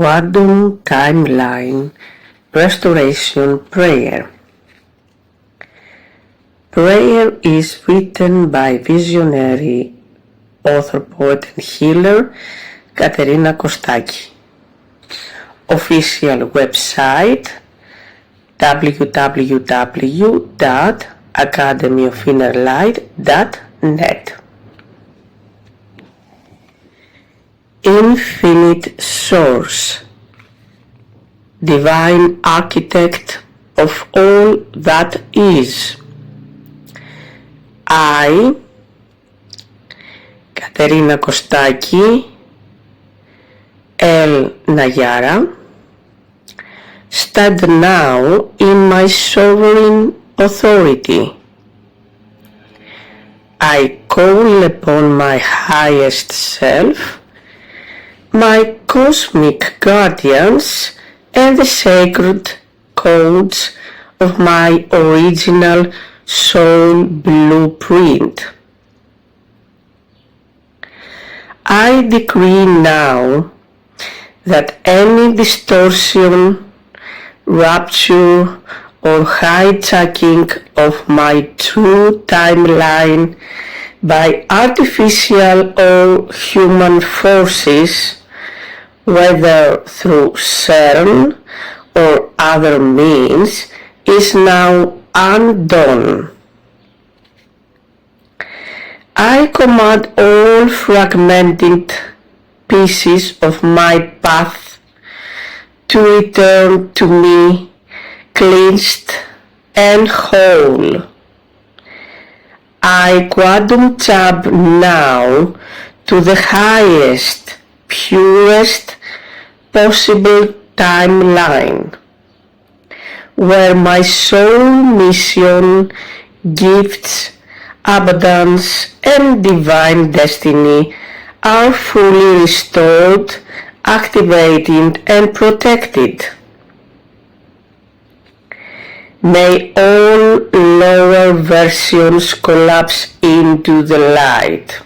Quantum Timeline Restoration Prayer. Prayer is written by visionary author, poet and healer Katerina Kostaki. Official website www.academyofinnerlight.net. Infinite Source, Divine Architect of all that is, I, Katerina Kostaki, El Nayara, stand now in my sovereign authority. I call upon my highest self, my cosmic guardians, and the sacred codes of my original soul blueprint. I decree now that any distortion, rupture, or hijacking of my true timeline by artificial or human forces, whether through CERN or other means, is now undone. I command all fragmented pieces of my path to return to me cleansed and whole. I quantum jump now to the highest, purest possible timeline, where my soul mission, gifts, abundance, and divine destiny are fully restored, activated, and protected. May all lower versions collapse into the light.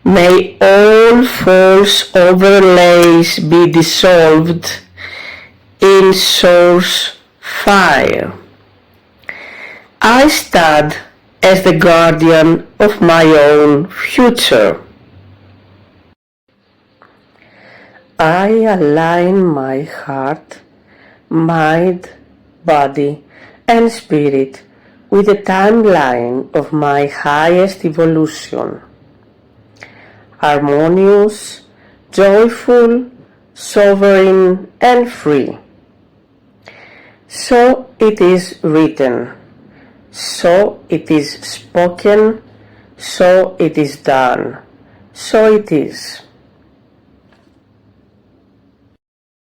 May all false overlays be dissolved in source fire. I stand as the guardian of my own future. I align my heart, mind, body, and spirit with the timeline of my highest evolution. Harmonious, joyful, sovereign, and free. So it is written, so it is spoken, so it is done, so it is.